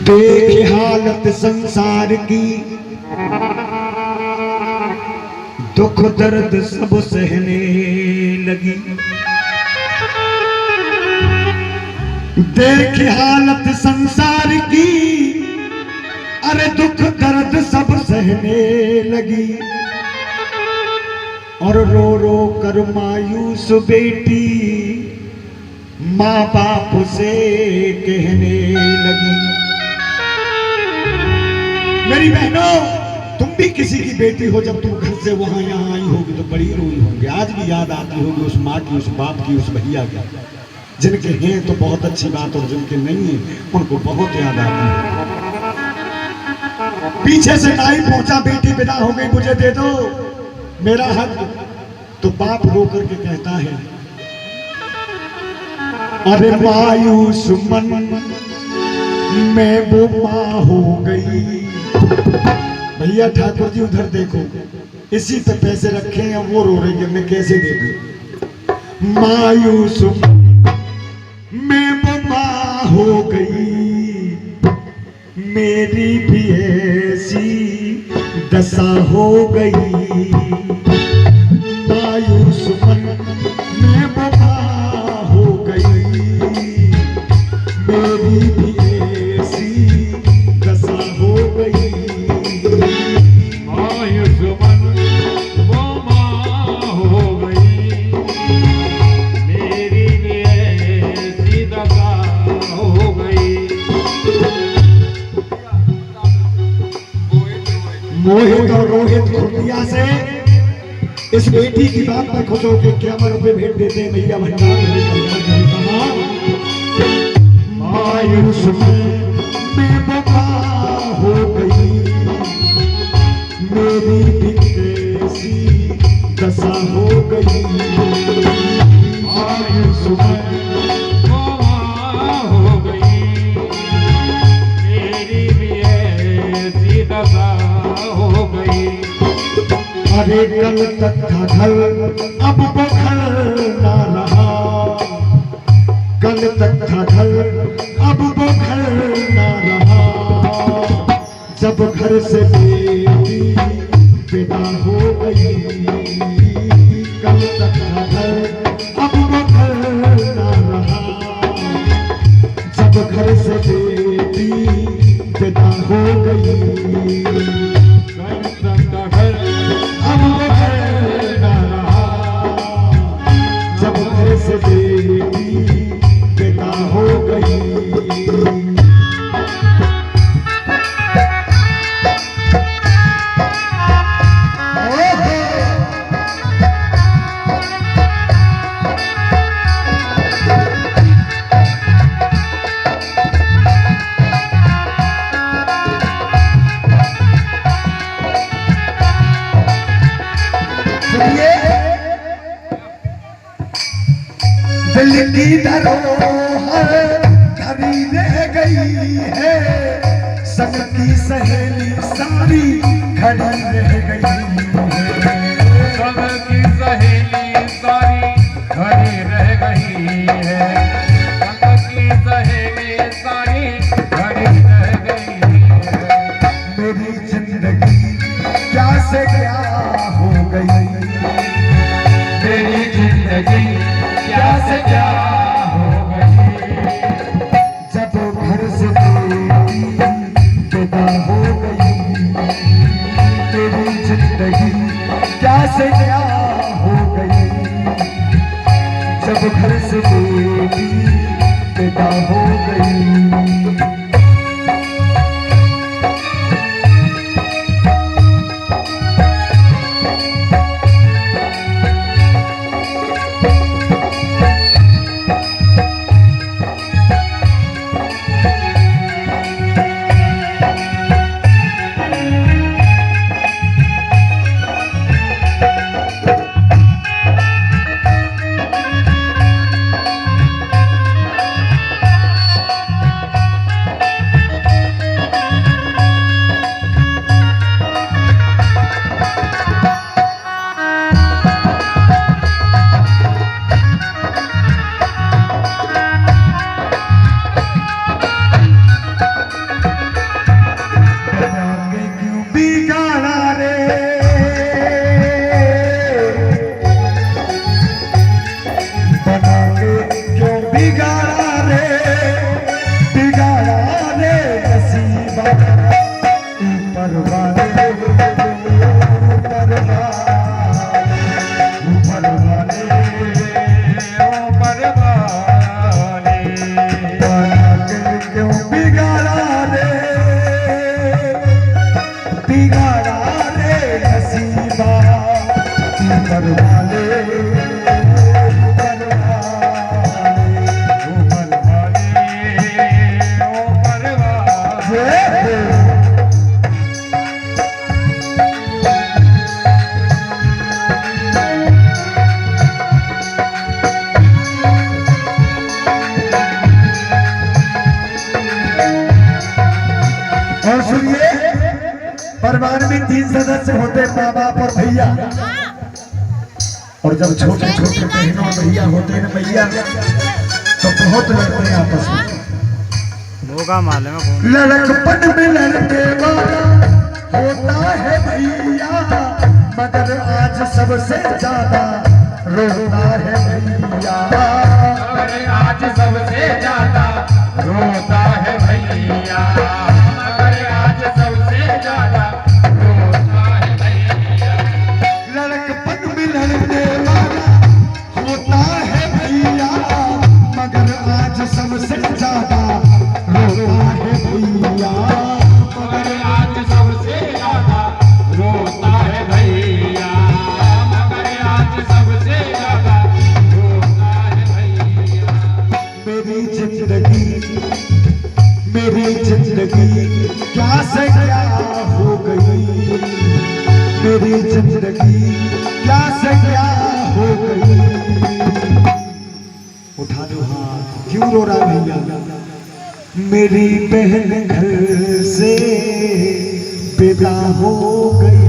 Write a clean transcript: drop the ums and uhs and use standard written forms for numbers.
देख हालत संसार की, दुख दर्द सब सहने लगी। देख हालत संसार की, अरे दुख दर्द सब सहने लगी। और रो रो कर मायूस बेटी माँ बाप से कहने लगी। मेरी बहनों, तुम भी किसी की बेटी हो, जब तुम घर से वहां यहाँ आई होगी तो बड़ी रोई होगी। आज भी याद आती होगी उस माँ की, उस बाप की, उस भैया की। जिनके हैं तो बहुत अच्छी बात, और जिनके नहीं है उनको बहुत याद आती है। पीछे से नाई पहुंचा, बेटी विदा हो गई, मुझे दे दो मेरा हक। तो बाप रो करके कहता है, अरे मायूस मन मैं वो माँ हो गई। भैया ठाकुर जी उधर देखो, इसी पे पैसे रखे हैं, वो रो रही है, मैं कैसे दे दूं। मायूस मैं वो माँ हो गई, मेरी भी ऐसी दशा हो गई। मायूस मन मैं वो माँ हो गई, मेरी भी ऐसी दशा हो गई। मायूस मन वो माँ हो गई, मेरी भी ऐसी दशा हो गई। मोहित और रोहित खुर्दिया से इस बेटी की बात में खुश होकर कैमर पे भेंट देते हैं। भैया भंडार मायूस मैं बता हो गई, मेरी भी कैसी दशा हो गई। मायूस वो माँ हो गई, मेरी भी ऐसी दशा हो गई। अरे कल तक था घर, अब वो घर ना रहा। कल तक था घर, अब वो घर ना रहा। जब घर से बेटी विदा हो गई। कल तक था घर, अब वो घर ना रहा। जब घर से बेटी विदा हो गई। अब वो घर ना रहा, जब घर से बेटी विदा हो गई। दिल की धरोहर धरी रह गई है, संग की सहेली सारी खड़ी रह गई है। संग की सहेली सारी खड़ी रह गई है। संग की सहेली सारी खड़ी रह गई है। मेरी जिंदगी क्या से क्या हो गई। मेरी जिंदगी क्या से क्या हो गई। जब घर से बेटी विदा हो गई। तेरी जिंदगी और सुनिए, परिवार में 3 सदस्य होते, माँ बाप और भैया। और जब छोटे छोटे बहन और भैया होते हैं भैया, तो बहुत लड़ते हैं आपस में। होगा मालूम है लड़कपन में लड़के वाला होता है भैया, मगर आज सबसे ज्यादा रोता है भैया। मगर आज सबसे ज्यादा रोता है भैया, मगर आज सबसे ज्यादा रोता है भैया। लड़कपन में लड़के वाला होता है भैया, मगर आज सबसे ज्यादा रोता है भैया। मगर आज सबसे ज्यादा रोता है भैया, मगर आज सबसे ज्यादा रोता है भैया। मेरी जिंदगी क्या से क्या हो गई, मेरी जिंदगी क्या से क्या हो गई। उठा दो हाथ, क्यों रो रहा भैया। मेरी बहन घर से विदा हो गई,